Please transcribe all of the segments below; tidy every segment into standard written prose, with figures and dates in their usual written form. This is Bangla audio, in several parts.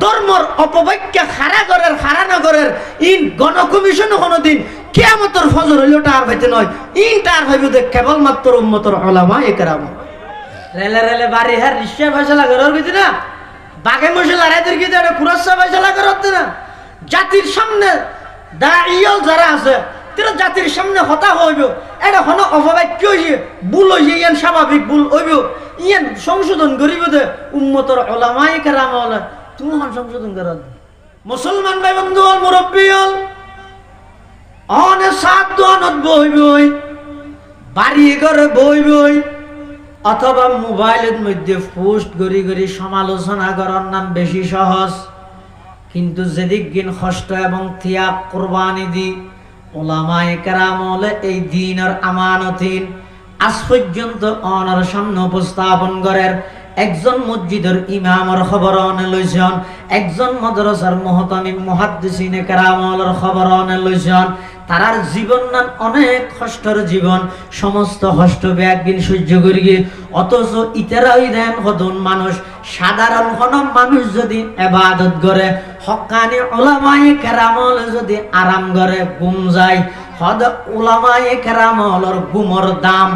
ধর্মর অপবাক্য খারা নগরের ইন গণকমিশন কোনোদিন কিয়ামতের ফজর হইলটা আর হইতে নয় ইনটা আর হইব যে কেবলমাত্র উম্মতের উলামায়ে কেরাম রেলে রেলে বাড়ি হ্যাঁ রিক্সা ফয়সালা করার গেছি না বাঘে মশে লড়াইদের গিয়ে একটা কুরাসা ফয়সালা করাতে না জাতির সামনে দাঁড়িয়েও যারা আছে তারা জাতির সামনে হতা হইব এটা কোনো অপবাক্য হইছে ভুল হইছে ইয়ান স্বাভাবিক ভুল হইব ইয়ান সংশোধন করিব দে উম্মতের উলামায়ে কেরাম হলে তুমি সংশোধন করা মুসলমান ভাই বন্ধু হল মুরব্বী হল অনেক সাত দোয়ানত বইবই বাড়ি ঘরে বইবই অথবা মোবাইলের মধ্যে পোস্ট করি করি সমালোচনা করার নাম বেশি সহজ কিন্তু যেদিক গিন কষ্ট এবং ত্যাগ কুরবানি দি উলামায়ে কেরাম হলে এই দ্বীনের আমানতিন আজ পর্যন্ত অনার সামনে উপস্থাপন করেন একজন মসজিদের ইমামের খবর আনে লইছেন একজন মাদ্রাসার মুহতামিম মুহাদ্দিসিনে কেরামর খবর আনে লইছেন তারার জীবন নাম অনেক কষ্টের জীবন সমস্ত কষ্ট ব্যাগিন সহ্য করি অথচ ইতারাই দেন হদন মানুষ সাধারণ কোন মানুষ যদি ইবাদত করে হক্কানি উলামায়ে কেরামল যদি আরাম করে ঘুম যায় হদ উলামায়ে কেরামলর ঘুমর দাম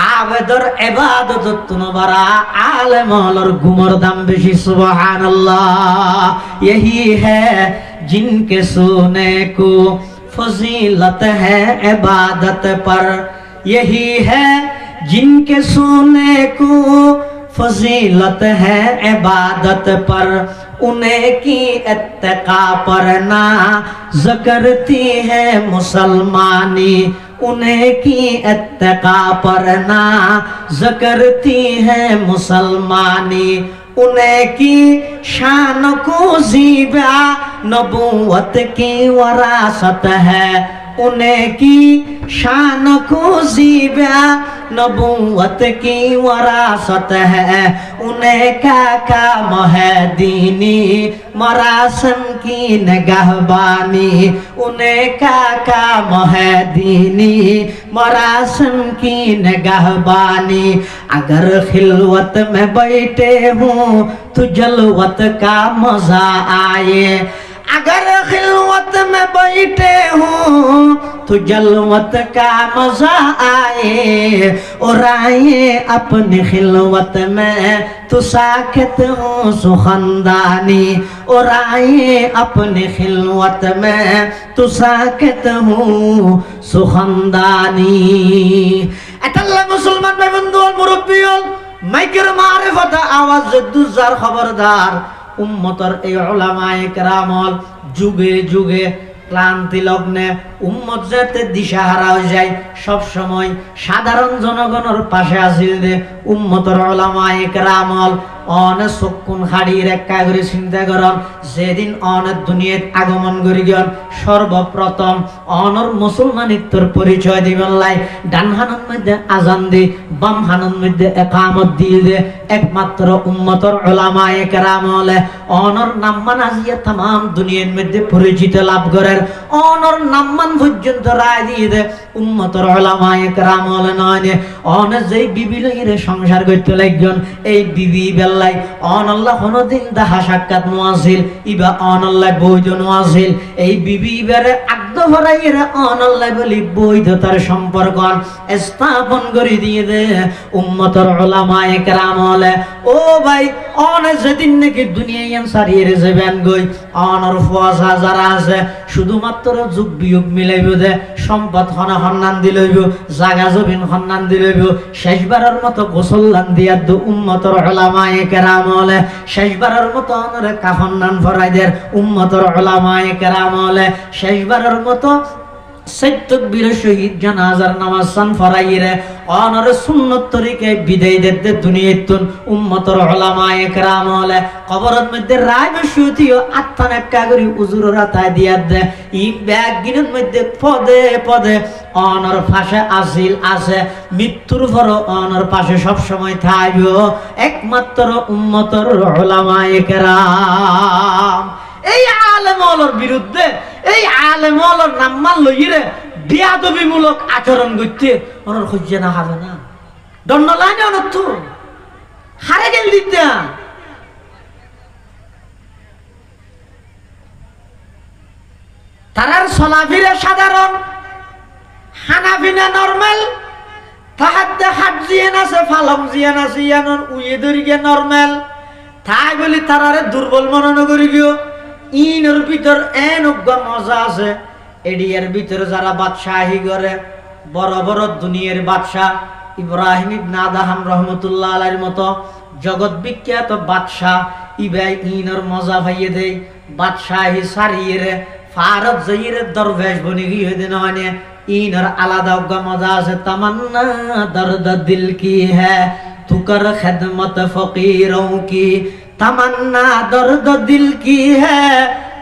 আবেদর ইবাদত তুনবারা আলেমলর ঘুমর দাম বেশি সুবহানাল্লাহ यही है जिनके सोने को फजीलत है इबादत पर यही है जिनके सोने को फजीलत है इबादत पर उन्हें की इत्तका पर ना ज़करती है मुसलमानी उन्हें की इत्तका पर ना ज़करती है मुसलमानी उन्हें की शान को ज़ीबा नबूवत की वरासत है उन्हें की शान को ज़ीबा नबूवत की वरासत है उन्हें का काम है दीनी मरासन की निगहबानी उन्हें का काम है दीनी मरासन की निगहबानी अगर खिलवत में बैठे हूँ तो जलवत का मजा आए अगर खिलवत में बैठे हूँ तो जलवत का मजा आए और आए अपनी खिलवत में तो साकित हूँ सुखंदानी और आए अपनी खिलवत में तो साकित हूँ सुखंदानी अतल्ला मुसलमान भाई बंधु और मुरब्बी माइकर मारिफत आवाज दुजार खबरदार उम्मतर ए उलामाए केरामल जुगे जुगे क्लांति लग्ने उम्मत जाते दिशाहारा हो जाए सब समय साधारण जनगणर पाशे आसिल दे उम्मतर उलामाए केरामल অনে চক্ষুন হাড়ি রেখা করে চিন্তা করেন যেদিন অনেক দুনিয়াত আগমন করি গেল সর্বপ্রথম অনর মুসলমানিত্বর পরিচয় দিবেন লাই ডান হানের মধ্যে আজান দি বাম হানের মধ্যে ইকামত দিয়ে দে একমাত্র উম্মতর উলামায়ে কেরাম হলে অনর নামমান আজিয়া तमाम দুনিয়ার মধ্যে পরিচিত লাভ করেন অনর নামমান পর্যন্ত রায় দিয়ে দে উম্মতর উলামায়ে কেরাম হলে নয় অনে যেই বিবি লইরে সংসার করতে লাগজন এই বিবি বেল্লাই অন আল্লাহ কোনদিন দেখা সাক্ষাৎ নোয়াছিল ইবা অন আল্লাহ বৈধ নোয়াছিল এই বিবি বেরে আগ্দ ভরাইরা অন আল্লাহ বলি বৈধতার সম্পর্ক স্থাপন করে দিয়ে দে উম্মতর উলামায়ে কেরাম হলে ও ভাই অন যেদিন নাকি দুনিয়ায় সারিয়ে যাবেন গই অনর ফুয়াসা যারা আছে শুধুমাত্র যুগ বিয়োগ মিলাইব দে সম্পদ হনা হন্নান দিলইব জাগা জমিন হন্নান দিলইব শেষবারের মতো গোসল দান দিয়া দু উম্মতর উলামায়ে কেরাম হলে শেষবারের মতো অনরে কাফন নান ফরাইদের উম্মতর উলামায়ে কেরাম হলে শেষবারের মতো সত্যবীর শহীদ জানাজার নামাজ সান ফরাইরে অনরে সুন্নত তরিকে বিদায় দিতে দুনিয়াতুন উম্মতর উলামায়ে কেরাম হলে কবরের মধ্যে রায় বসুতিও আত্মানে কাগরি উজুররা তাই দিয়া দে ই ব্যাগ গিনের মধ্যে পদে পদে অনর পাশে আসিল আছে মৃত্যুর পর অনর পাশে সব সময় থাকবে একমাত্র উম্মতর উলামায়ে কেরাম এই আলেমওয়ালার বিরুদ্ধে এই আলেমওয়ালার নাম্মান লইরে বিয়াদবিমূলক আচরণ করতে ওনার খুঁজে না হবে না দণ্ড লাগে ওনার তো হারে গেল দিতে তারার চলাফিরা সাধারণ, হানাফিনা নরমাল, তাহাতে হাট জিয়ান আছে, ফালং জিয়ান আছে, ইয়ানোর উয়ে ধরিকে নরমাল। তাই বলি তারারে দুর্বল মনে করি গিয়ে ইনোর ভিতর এন মজা আছে। এডিয়ার ভিতরে যারা বাদশাহী করে, বড় বড় দুনিয়ার বাদশাহ ইব্রাহিম ইবনে আদহাম রহমতুল্লাহ আলাইহির মতো জগৎ বিখ্যাত বাদশাহ ইবাই ইনোর মজা ভাইয়ে দেয়। বাদশাহী সারিয়ে রে ফারত জয়ীরে দরবেশ বনি গিয়ে দেন মানে ইনোর আলাদা মজা আছে। তামান্না দর্দ দিল কি হ্যাঁ তু কর খিদমত ফকিরোं की, तमन्ना दर्द दिल की है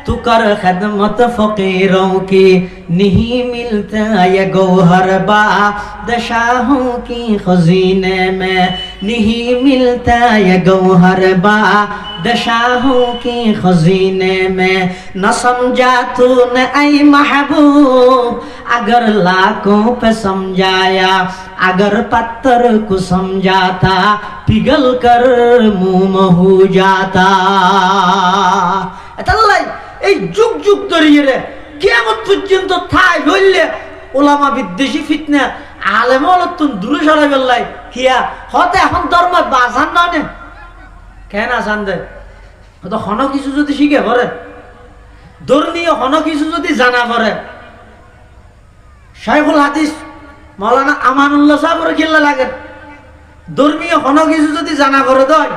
तू कर खिदमत फकीरों की। नहीं मिलता ये गौहर बादशाहों की खजीने में, नहीं मिलता ये गौहर बादशाहों की खजीने में। न समझा तूने ऐ महबूब अगर लाखों पे समझाया, अगर पत्थर को समझाता पिघल कर मुंह हो जाता। এতাল্লাই এই যুগ যুগ ধরিয়ে রে কিয়ামত পর্যন্ত থাই হইলে ওলামা বিদ্বেষী ফিতনা আলেম হলতুন দূরে সরাই বেল্লাই কিয়া হতে এখন ধর্ম বাজান না নে কেন আসান দে তো হন কিছু যদি শিখে পড়ে, ধর্মীয় হন কিছু যদি জানা পড়ে, শাইখুল হাদিস মাওলানা আমানুল্লাহ সাহেবের খেলা লাগে। ধর্মীয় হন কিছু যদি জানা পড়ে দয়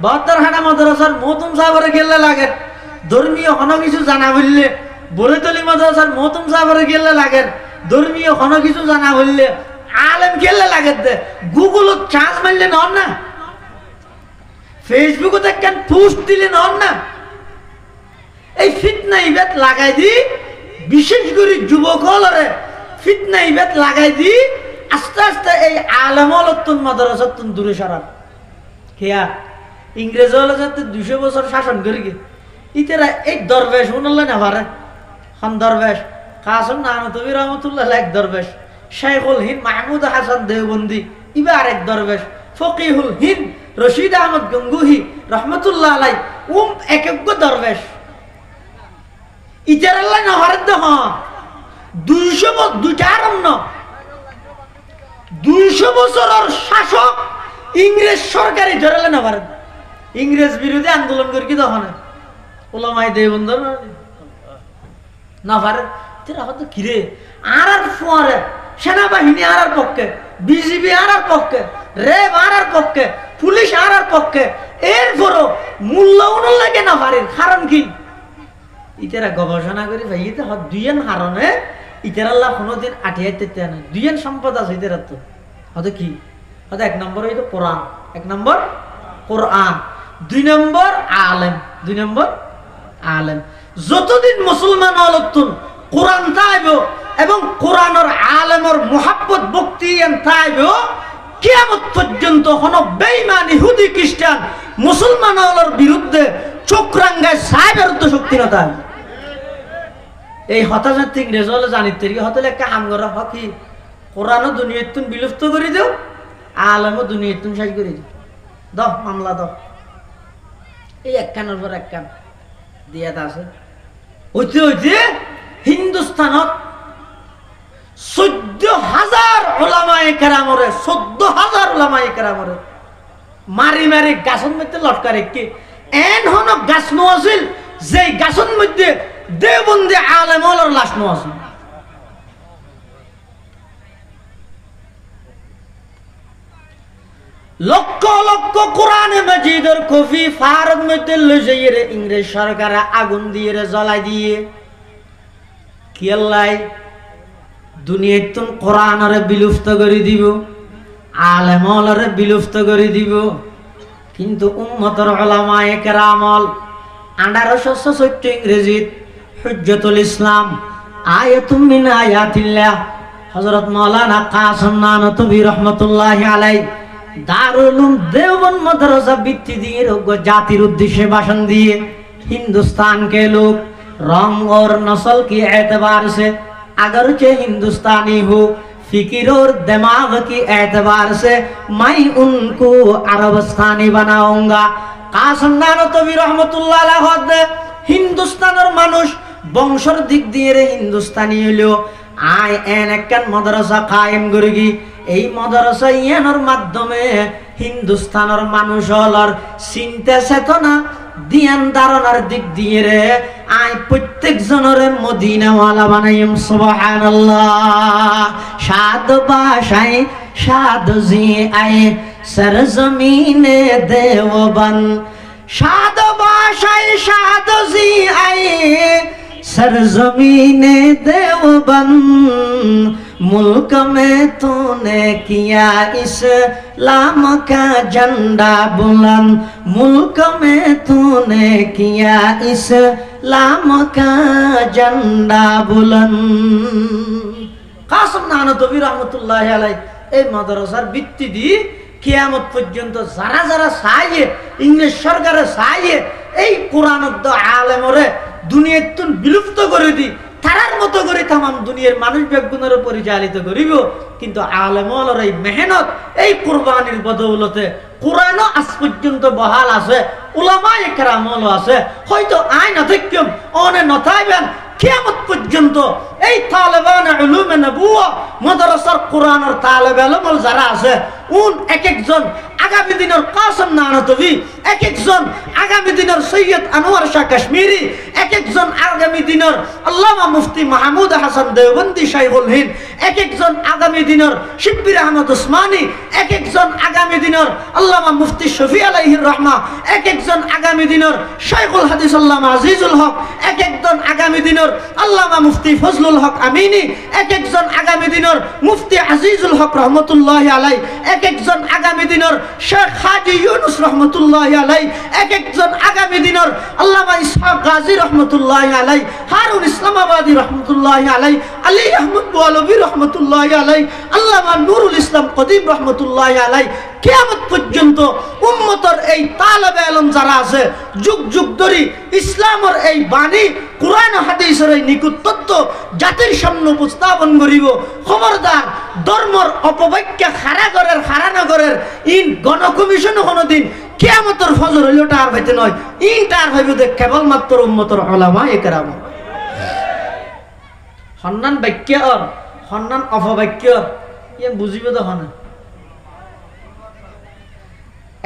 বহদ্দারহাটা মাদ্রাসার মহতুম সাহেবের খেলা লাগে। ধর্মীয় হন কিছু জানা বললে বরেতলি মাদ্রাসার মহতুম সাহেবের খেলা লাগে। ধর্মীয় হন কিছু জানা বললে আলেম খেলা লাগে। গুগল চার্জ মারলে নন না, ফেসবুকে দেখেন পোস্ট দিলে নন না। এই ফিতনা ইবাদ লাগাই দি বিশেষ করে যুবক হলরে ফিতনা ইবাদ লাগাই দি আস্তে আস্তে এই আলেম হলতুন মাদ্রাসাতুন দূরে সরান। খেয়া ইংরেজ হলে যাতে 200 বছর শাসন করি গে ইতেরা এই দরবেশ শুনলে না পারে। খান দরবেশ কাসম নানতবি রহমতুল্লাহ এক দরবেশ, শাইখুল হিন্দ মাহমুদ হাসান দেওবন্দি ইবা আরেক দরবেশ, ফকিহুল হিন্দ রশিদ আহমদ গঙ্গুহি রহমতুল্লাহ আলাই এক এক দরবেশ। ইতের আল্লাহ না হরে দেহ 200 বছরের শাসক ইংরেজ সরকারি ধরলে না পারে। ইংরেজ বিরোধী আন্দোলন করি কি তখন ওলামাই দেবন্দ না পারে। কিরে আর ফোয়ারে সেনাবাহিনী আর পক্ষে, বিজিবি আর পক্ষে, রেব আর পক্ষে, পুলিশ আর পক্ষে, এরপরও মূল্য লাগে না পারে। কারণ কি ইতেরা গবেষণা করি ভাই ইতে দুইয়েন হারণে ইতের আল্লাহ কোনোদিন আঠিয়াইতে না। দুইয়েন সম্পদ আছে ইতের তো হয়তো কি হয়তো 1 নম্বর হইতো কোরআন, 1 নম্বর কোরআন, 2 নম্বর আলেম, 2 নম্বর আলেম। যতদিন মুসলমান হলতুন কোরআন তাইব এবং কোরআনের আলেমর মুহাব্বত ভক্তি তাইব কিয়ামত পর্যন্ত কোনো বেঈমান ইহুদি খ্রিস্টান মুসলমান হলর বিরুদ্ধে চোখরাঙ্গায় সাহেবের তো শক্তি না তাই। এই হতাশার থেকে রেজলে জানিতে হতলে একটা আমগরা হকি কোরআনও দুনিয়াতুন বিলুপ্ত করে দেও, আলেমও দুনিয়াতুন শেষ করে দিও। দাও মামলা দাও। এই এক কানের পর এক কান দিয়া আছে। হইতে হইতে হিন্দুস্তানত 14,000 ওলামায়ে কেরামরে 14,000 ওলামায়ে কেরামরে মারি মারি গাছের মধ্যে লটকারে কি এন হন গাছ নো আছিল যে গাছের মধ্যে দেওবন্দি আলেম হলর লাশ নো আছিল। লক্ষ লক্ষ কোরআনে মাজিদের কপি ফারদ মধ্যে লই যাইয়ে রে ইংরেজ সরকার আগুন দিয়ে রে জ্বলাই দিয়ে কি আল্লাহ দুনিয়াতুন কোরআনরে বিলুপ্ত করে দিব, আলেম হলরে বিলুপ্ত করে দিব। কিন্তু উম্মতের উলামায়ে কেরামল 1864 ইংরেজিত হুজ্জাতুল ইসলাম আয়াতুম মিন আয়াতিল্লাহ হযরত মাওলানা কাসিম নানতবী রাহমাতুল্লাহি আলাইহি দারুল উলুম দেওবন্দ মাদ্রাসা ভিত্তি দিয়ে জাতির उद्देश्य भाषण दिए। हिंदुस्तान के लोग रंग और नस्ल के एतबार से अगरचे हिंदुस्तानी हो, फिक्र और दिमाग की एतबार से मैं उनको अरबस्तानी बनाऊंगा। कासिम नानतबी रहमतुल्लाह अलैहि हिंदुस्तानेर मानुष বংশর দিক দিয়ে রে হিন্দুস্তানি হইলো আই এন একখান মাদ্রাসা কায়েম করি কি এই মাদ্রাসা ইয়ানোর মাধ্যমে হিন্দুস্তানের মানুষ হলর চিন্তা চেতনা ধ্যান ধারণার দিক দিয়ে রে আই প্রত্যেক জনের মদিনাওয়ালা বানাইম সুবহানাল্লাহ সাদ বাসায় সাদ জি আই সরজমিনে দেওবন সাদ বাসায় সাদ জি আই सरजमीने देवबंद मुल्क में तूने किया इस्लाम का झंडा बुलंद मुल्क में तूने किया इस्लाम का झंडा बुलंद कासिम नानवी रहमतुल्लाहि अलैहि এই মাদ্রাসার ভিত্তি দি কিয়ামত পর্যন্ত যারা যারা চাইয়ে ইংলিশ সরকারে চাইয়ে এই কোরআনদ্দ আলেমরে দুনিয়াতুন বিলুপ্ত করে দি তারার মতো করে तमाम দুনিয়ার মানুষ বেগুনের পরিচালিত করিব কিন্তু আলেমর এই মেহনত এই কুরবানির বদৌলতে কোরআনও আজ পর্যন্ত বহাল আছে উলামায়ে কেরামও আছে হয়তো আই না থাকিম ওনে নথাইবেন কিয়ামত পর্যন্ত এই তালেবান উলুমে নবুওয়া মাদ্রাসার কোরআনের তালেব ইলম যারা আছে উন এক একজন আগামী দিনের কাসিম নানতবি এক একজন আগামী দিনের সৈয়দ আনোয়ার শাহ কাশ্মীরি এক একজন আগামী দিনের আল্লামা মুফতি মাহমুদ হাসান দেওবন্দি শাইখুল হিন্দ এক একজন আগামী দিনের শিব্বির আহমদ উসমানী এক একজন আগামী দিনের আল্লামা মুফতি শফি আলাইহির রহমা এক একজন আগামী দিনের শাইখুল হাদিস আল্লামা আজিজুল হক এক একজন আগামী দিনের আল্লামা মুফতি ফজলুল হক আমিনী এক একজন আগামী দিনের মুফতি আজিজুল হক রহমতুল্লাহি আলাইহি এক একজন আগামী দিনের শেখ হাজী ইউনুস রহমতুল্লাহি আলাইহি এক একজন আগামী দিনের আল্লামা ইসহাক গাজী রহমতুল্লাহি আলাইহি হারুন ইসলামাবাদী রহমতুল্লাহি আলাইহি আলী আহমদ বুয়ালবী রহমতুল্লাহি আলাইহি আল্লামা নুরুল ইসলাম কদিম রহমতুল্লাহি আলাইহি কিয়ামত পর্যন্ত উম্মতের এই তালেবে ইলম যারা আছে যুগ যুগ ধরে ইসলামের এই বাণী কুরআন হাদিসের এই নিকুত তত্ত্ব জাতির সামনে উপস্থাপন করিব খবরদার ধর্মর অপব্যাখ্যা খাড়া নগরের ইন গণ কমিশন কোনদিন কিয়ামতের ফজর হইল টার ভাইতে নয় ইন টার ভাইব দে কেবলমাত্র উম্মতের উলামায়ে কেরাম সন্নান বাক্য আর সন্নান অপবাক্য ইয়ে বুঝিব তখন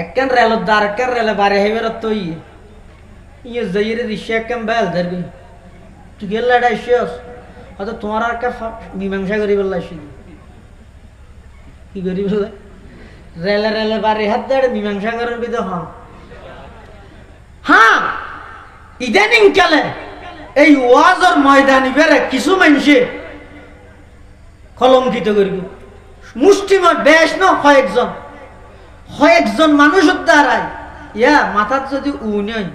একখান রেলত দার একখান রেলে বারে হেবের তো ইয়ে যাইরে রিক্সা একখান বেল ধরবি তুই গেলে এটা শেষ হয়তো তোমার আর একটা মীমাংসা করি বললাম কি করি বললে রেলে রেলে বারে হাত দেড় মীমাংসা করার বিধে হন হ্যাঁ ইদানিং কালে এই ওয়াজের ময়দানি বেড়ে কিছু মানুষে কলঙ্কিত করব মুষ্টিময় বেশ ন কয়েকজন মানুষের দ্বারাই ইয়া মাথার যদি উন্নয়ন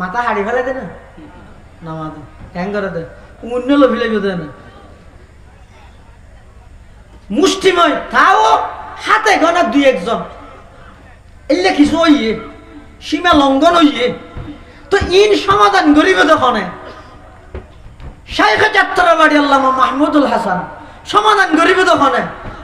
মাথা হাড়ি ফেলে দে না নামাজ হ্যাং করে দে উন্ন লভি লাগবে দে না মুষ্টিময় তাও হাতে গোনা দুই একজন এলে কিছু হইয়ে সীমা লঙ্ঘন হইয়ে তো ইন সমাধান করিব তখন শাইখে যাত্রাবাড়ি আল্লামা মাহমুদুল হাসান সমাধান করিব তখন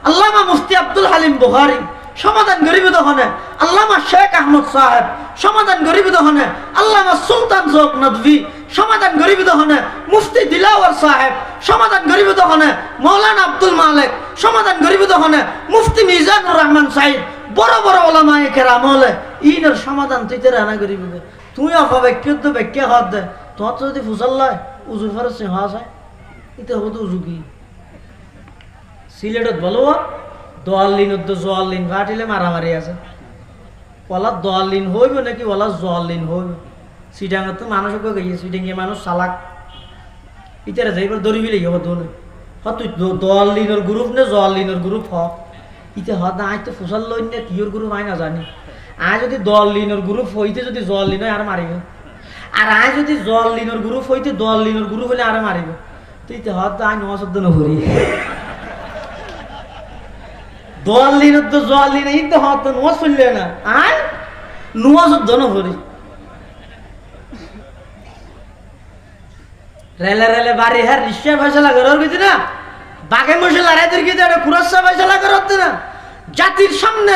আল্লামা মুফতি আব্দুল হালিম বুখারী সমাধান করিব তখন আল্লামা শেখ আহমদ সাহেব সমাধান করিব তখন আল্লামা সুলতান জোক নদভী সমাধান করিব তখন মুফতি দিলাওয়ার সাহেব সমাধান করিব তখন মৌলানা আব্দুল মালিক সমাধান করিব তখন মুফতি মিজানুর রহমান সাইদ বড় বড় ওলামায়ে কেরাম হলে ইনের সমাধান তুই তেরা না করিবি তুই অপব্যাখ্য তো ব্যাখ্যা হাত দে তোমার তো যদি ফুসাল লয় উজুর ফেরত সিংহ আছে ইতে হতো উজু কি সিলেটত বলো দোয়াল্লিন জোয়াল্লিন ফাটিলে মারামারি আছে ওলা দোয়াল্লিন হইব নাকি ওলা জোয়াল্লিন হইব সিটাঙত তো মানুষকে গিয়ে সিটাঙে মানুষ চালাক ইতারা যাইবার দৌড়ি বিলে গিয়ে দোনে তুই দোয়াল্লিনের গ্রুপ নে জোয়াল্লিনের গ্রুপ হ ইতে হ না আজ তো ফুসাল লইন নে কিয়র গ্রুপ আয় না জানি আজ যদি দোয়াল্লিনের গ্রুপ হইতে যদি জোয়াল্লিন হয় আর মারিব আর আজ যদি জোয়াল্লিনের গ্রুপ হইতে দোয়াল্লিনের গ্রুপ হইলে আর মারিব তুই তো হ আয় নয় শব্দ নকরি দোয়াল্লিনের তো জোয়াল্লিন এই তো হত নোয়া শুনলে না আয় নোয়া শব্দ নকরি রেলে রেলে বাড়ি হ্যাঁ রিক্সা ফয়সলা করার গেছি না বাঘে মশে লড়াইদের গিয়ে কুরাসা ফয়সলা করাতে না জাতির সামনে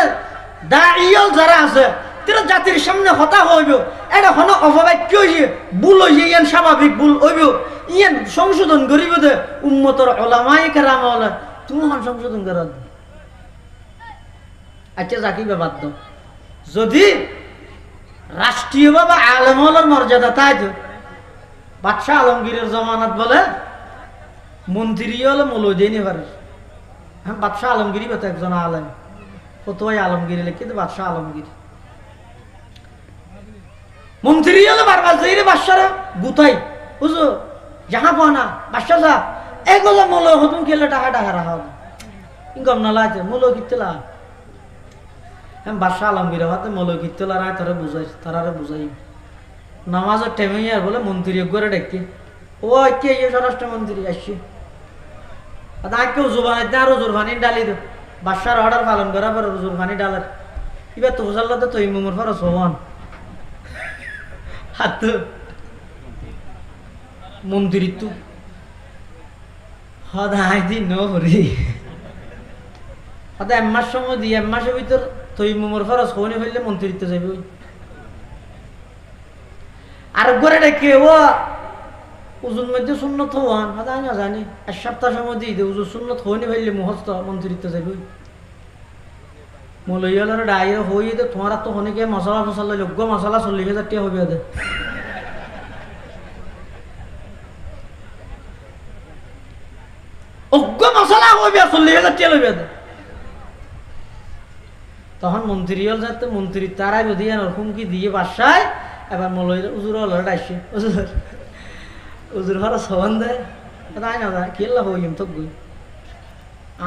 দাঁড়িয়েও যারা আছে তারা জাতির সামনে হতা হইব এটা হনো অপবাক্য হইছে, ভুল হইছে, ইয়ান স্বাভাবিক ভুল হইব, ইয়ান সংশোধন করিব দে উম্মতর উলামায়ে কেরাম হলে তুমি হন সংশোধন কর। আচ্ছা জাকি বাদ দাও, যদি রাষ্ট্রীয়ভাবে আলেম হলার মর্যাদা তাই তো বাদশাহ আলমগীরের জমানাত বলে মন্ত্রী হলে মৌলবি দিয়ে নিয়ে পারে। হ্যাঁ, বাদশাহ আলমগীরই তো একজন আলেম, ফতোয়াই আলমগীর লিখে তো বাদশাহ আলমগীর। মন্ত্রী হলে বারবার যাই রে বাদশারা গুতাই বুঝো যাহা পানা বাদশাহ যা এগুলো মৌল হতুন খেলে টাকা টাকা রাখা হবে ইনকাম না লাগে মৌল কিতলা। হ্যাঁ, বাদশাহ আলমগীর হাতে মৌল কিতলা রায় তারা বুঝাই, তারা বুঝাই নামাজের টেমে আর বলে মন্ত্রী করে ডেকে ও কে স্বরাষ্ট্রমন্ত্রী আসছে আগে উজুবানি আর উজুরবানি ডালি দো বাদশার অর্ডার পালন করা পর উজুরবানি ডালার এবার তো বুঝাল্লা তো তুই মুমুর ফর সোহান হাত মন্ত্রিত্ব হদাই দিন হরি হয়তো এক মাস সময় দিয়ে এক মাসের ভিতর তুই মুমুর ফর সোহনে ফেললে মন্ত্রিত্ব যাবে। আর ঘরে ডেকে ও উজুর মধ্যে সুন্নত হওয়ান হয়তো না জানি এক সপ্তাহ সময় দিয়ে দে উজুর সুন্নত হয়নি ফেললে মুহস্ত মন্ত্রিত্ব যাবে। মলয়ালের ডাইরে হয়ে দে তোমার তো অনেকে মশলা ফসলা যোগ্য মশলা 40,000 টাকা হবে দে অজ্ঞ মশলা হইবে 40,000 টাকা লইবে দে। তখন মন্ত্রী হল যাতে মন্ত্রী তারাই বুঝিয়ে হুমকি দিয়ে বাসায় এবার মলয় উজুর হল ডাইছে উজুর উজুর ভাড়া সবান দেয় তাই না দেয় কেল্লা হইম তো গই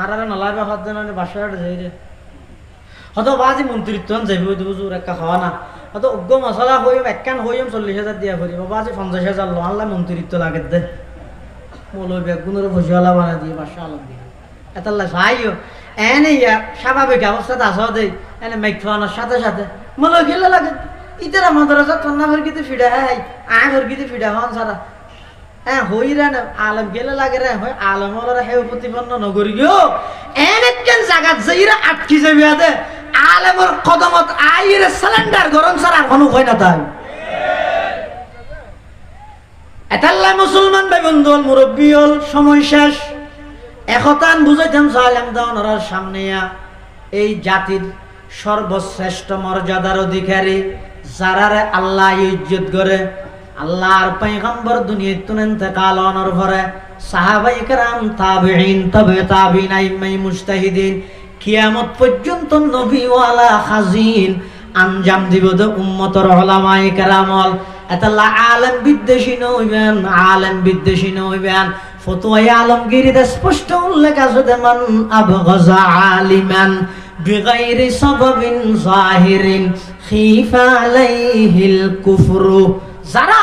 আর নলাইবা হাত দেন বাসায় যাই রে হয়তো বাজি মন্ত্রিত্ব যাইব উজুর একা খাওয়া না হয়তো অজ্ঞ মশলা হইম একখান হইম 40,000 দিয়া ভরি বাজি 50,000 লো আল্লাহ মন্ত্রিত্ব লাগে দে মলয় বেগুনের ভুজিওয়ালা বানা দিয়ে বাসা আলম দিয়ে এতাল্লা সাইও এনে স্বাভাবিক অবস্থাতে আসা দেয় এনে মেঘ খাওয়ানোর সাথে সাথে মলয় গেলে লাগে ইতারা মাদ্রাসা কন্যা ভরগিতে ফিডা হ্যাঁ আয় ভরগিতে ফিডা হন সারা হ্যাঁ হই রে না আলম গেলে লাগে রে হয় আলম হলার হেউ প্রতিপন্ন নগরী গো এনেকেন জায়গা যাইরা আটকি যাবে আদে আলমের কদমত আইরে সিলিন্ডার গরম সারা কোনো হয় না তাই এতাল্লা মুসলমান ভাই বন্ধু মুরব্বী হল সময় শেষ একতান বুঝাইতাম সালাম দাওয়ার সামনে এই জাতির সর্বশ্রেষ্ঠ মর্যাদার অধিকারী যারারে আল্লাহ ইজ্জত করে আল্লাহর পয়গম্বর দুনিয়ায় তুন ইন্তেকাল হওয়ার পরে সাহাবায়ে কেরাম তাবিঈন তবে তাবিঈন আইম্মাই মুজতাহিদিন কিয়ামত পর্যন্ত নবী ওয়ালা খাজিন আঞ্জাম দিব দে উম্মতের উলামায়ে কেরাম এতাল্লাহ আলেম বিদ্বেষী নইবেন আলেম বিদ্বেষী নইবেন ফতোয়া আলমগীরিতে স্পষ্ট উল্লেখ আছে যে মান আবগাযা আলিমান বিগাইরি সাবাবিন যাহিরিন খিফা আলাইহিল কুফরু যারা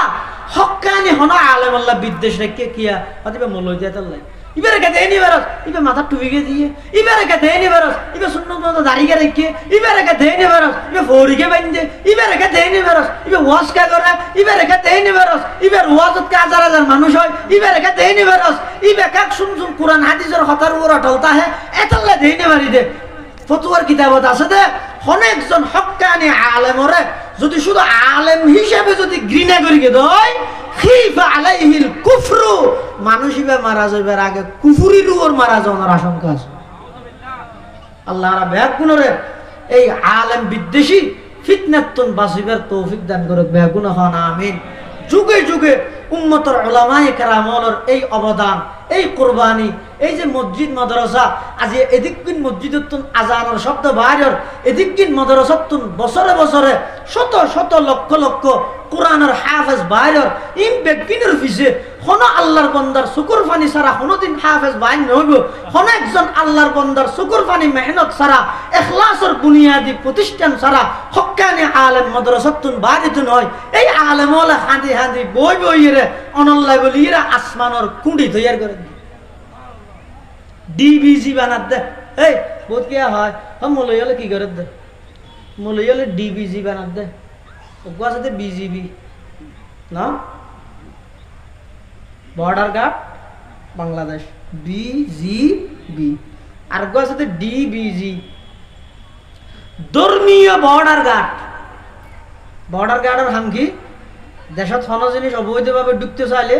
হক্কানি হনা আলেম আল্লাহ বিদ্বেষ রেখে কিয়া অথবা মলয় দিয়ে তাল্লাই ইবারে কে দেনি বারস ইবে মাথা টুবিকে দিয়ে ইবারে কে দেনি বারস ইবে সুন্নত মতো দাড়িকে রেখে ইবারে কে দেনি বারস ইবে ফৌরিকে বান্ধে ইবারে কে দেনি বারস ইবে ওয়াজ কা করে ইবারে কে দেনি বারস ইবে ওয়াজত কা হাজার হাজার মানুষ হয় ইবারে কে দেনি বারস ইবে কাক শুন কুরআন হাদিসের কথার উপর অটলতা হে এতল্লা দেনি মারি দে ফতোয়ার কিতাবত আছে দে অনেকজন হক্কানি আলেমরে যদি শুধু আলেম হিসেবে যদি ঘৃণা করিকে দেয় খিফা আলাইহিল কুফরু মানুষ ইবে মারা যাইবার আগে কুফরির উপর মারা যাওয়ার আশঙ্কা আছে। আল্লাহ রাব্বুল গুণরে এই আলেম বিদ্বেষী ফিতনাতুন বাসিবার তৌফিক দান করে বেগুনা হন আমিন। যুগে যুগে উম্মতের উলামায়ে কেরামর এই অবদান এই কুরবানি এই যে মসজিদ মাদ্রাসা আজ এদিককিন মসজিদতুন আজানের শব্দ বাইরের এদিককিন মাদ্রাসাতুন বছরে বছরে শত শত লক্ষ লক্ষ কোরআনের হাফেজ বাইরের ইন বেকিনের ফিসে কোন আল্লাহর বান্দার শুকর পানি ছাড়া কোনদিন হাফেজ বাইর নইব কোন একজন আল্লাহর বান্দার শুকর পানি মেহনত ছাড়া ইখলাসের বুনিয়াদি প্রতিষ্ঠান ছাড়া হক্কানি আলেম মাদ্রাসাতুন বাইরেত নয় এই আলেম ওলা হাঁদি হাঁদি বই বইরে অনল্লাহ বলিরা আসমানের কুঁড়ি তৈরি করে ডিবিজি বানাত দে এই বহুত কি হয় মলয়ালে কি করে দে মলয়ালে ডিবিজি বানাত দে ওগুলো বিজিবি না বর্ডার গার্ড বাংলাদেশ বিজিবি আর সাথে ডিবিজি ধর্মীয় বর্ডার গার্ডের হাম কি দেশত কোনো জিনিস অবৈধভাবে ঢুকতে চাইলে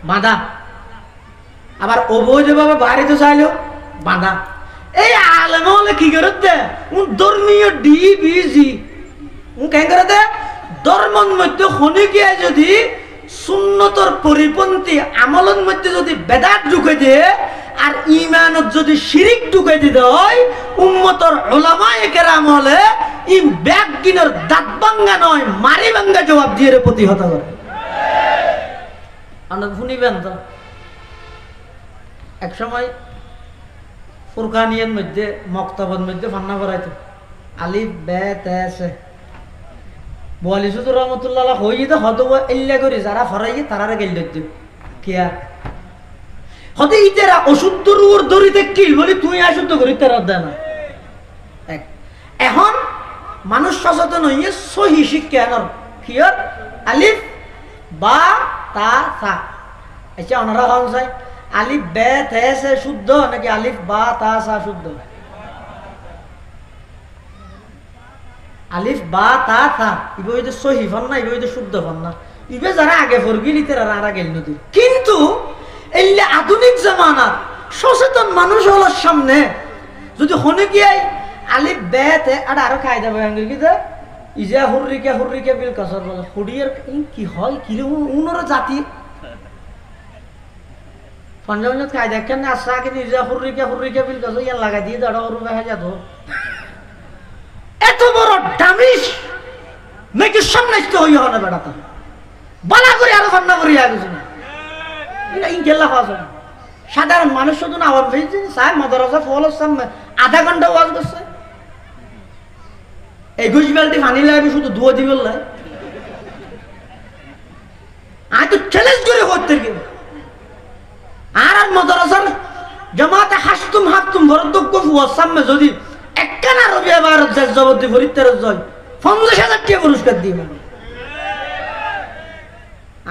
বাধা, আবার অবৈধভাবে বাড়িতে চাইলেও বাধা। এই আলেম হলে কি করে দে ধর্মীয় ডিবিজি কেন করে দে ধর্মের মধ্যে হনি গিয়ে যদি সুন্নতর পরিপন্থী আমলের মধ্যে যদি বেদাত ঢুকে দিয়ে আর ইমানত যদি শিরিক ঢুকে দিতে হয় উম্মতর উলামায়ে কেরাম হলে ই ব্যাগ গিনর দাঁত ভাঙ্গা নয় মারি ভাঙ্গা জবাব দিয়ে প্রতিহত করে। আমরা শুনিবেন তো এক সময় ফুরকানিয়ার মধ্যে মক্তবের মধ্যে ফান্না করাইতো আলিফ বে তে সে বোয়ালি সুদুর রহমতুল্লাহ হয়ে তো হত এল্লা করি যারা ফরাই তারা গেল কিয়া হতে ইতেরা অশুদ্ধ রুর দড়িতে কি বলি তুই অশুদ্ধ করি তারা দেয় না। এখন মানুষ সচেতন হইয়ে সহি শিক্ষা এনর কিয়র আলিফ বা তা সা আচ্ছা ওনারা হন চাই আলিফ বে তে সে শুদ্ধ নাকি আলিফ বা তা সা শুদ্ধ? আলিফ বা তা থা ইবে হইতে সহি ফন না, ইবে হইতে শুদ্ধ ফন না, ইবে যারা আগে ফরগিলি তারা আর গেল নদী। কিন্তু এই আধুনিক জামানার সচেতন মানুষ হলার সামনে যদি হনে গিয়াই আলিফ বে তে আর আরো খাই দেবে আঙ্গিতে ইজা হুররিকে বিল কসর বলে হুডিয়ার কি হয় কি উনর জাতি পঞ্জাবত খাই দেখেন না আসা কিন্তু ইজা হুররিকে বিল কসর ইয়ার লাগাই দিয়ে দাঁড়া হরু হয়ে যাত। এত বড় দামিশ নাকি সামনাইতে হইয়া হবে বেড়াতে বালা করে আরো ফান্না করিয়া গেছে না এটা ইনকেল্লা হওয়া যায়। সাধারণ মানুষ শুধু না আওয়াজ পেয়েছে সাহেব মাদ্রাসা ফল সামনে আধা ঘন্টা ওয়াজ করছে 21 বালতি পানি লাগবে শুধু দুয়া দিবেন লাই আজ তো চ্যালেঞ্জ করে করতে গেল আর মাদ্রাসার জামাতে হাসতুম ভরদক্ষ ওয়াজ সামনে যদি একখানা রবি আবার জবরদস্তি ফরিদার জয় 50,000 টাকা পুরস্কার দিয়ে মানুষ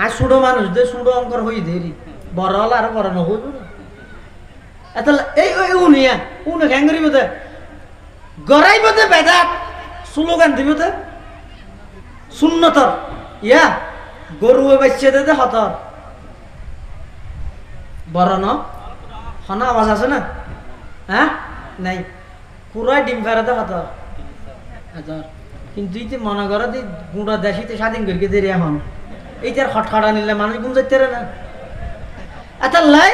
আর ছোটো মানুষ দে ছোটো অঙ্কর হই দেরি বড় হলে আর বড় নহব না এত এই উনিয়া উনি ঘ্যাঙ্গরি বোধে গড়াই বোধে বেদাত স্লোগান দিব তো সুন্নতর ইয়া গরু বাচ্চা দে হতর বড় ন হনা আওয়াজ আছে না হ্যাঁ নাই পুরাই ডিম ফেরাতে হতর কিন্তু তুই মনে করো তুই গুঁড়া দেশিতে স্বাধীন করিকে দেরি এখন এইটার খটখটা নিলে মানুষ গুম যাইতে না আচ্ছা লাই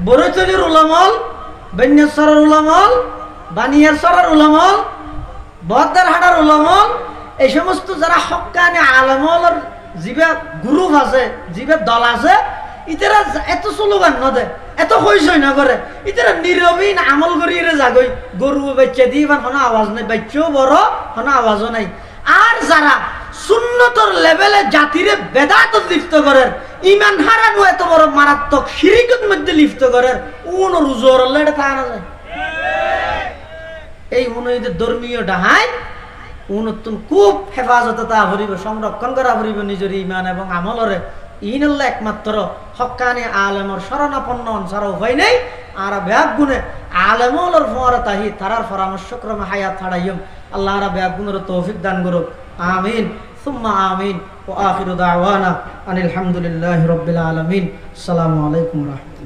বরৈতলির উলামল বেন্যাসরের উলামল বানিয়ারসরের উলামল বহদ্দার হাটার উলামল এই সমস্ত যারা হক্কানি আলমলের জিবে গ্রুপ আছে জিবে দল আছে ইতারা এত স্লোগান নদে এত হইসই না করে ইতারা নীরবীন আমল করি জাগই গরু বাচ্চা দিয়ে কোনো আওয়াজ নাই বাচ্চাও বড় কোনো আওয়াজও নাই। আর যারা সুন্নতর লেভেলে জাতিরে বেদাত লিপ্ত করেন ইমান হারানো এত বড় মারাত্মক শিরিকের মধ্যে লিপ্ত করেন উন রুজোর এটা থাকা না যায় এই উনইদের ধর্মীয় ডাহাই উনতুন খুব হেফাজত তা ভরিব সংরক্ষণ করা ভরিব নিজের ইমান এবং আমলরে ইনল্লা একমাত্র হক্কানি আলেমর শরণাপন্ন ছাড়া উপায় নেই। আর ব্যাগ গুণে আলেমলর ফোয়ারা তাহি তারার পরামর্শক্রমে হায়াত ছাড়াইম আল্লাহ ব্যাগ গুণের তৌফিক দান করুক আমিন সুম্মা আমিন ও আখিরু দাওয়ানা আনিল হামদুলিল্লাহি রাব্বিল আলামিন। আসসালামু আলাইকুম ওয়া রাহমাতুল্লাহ।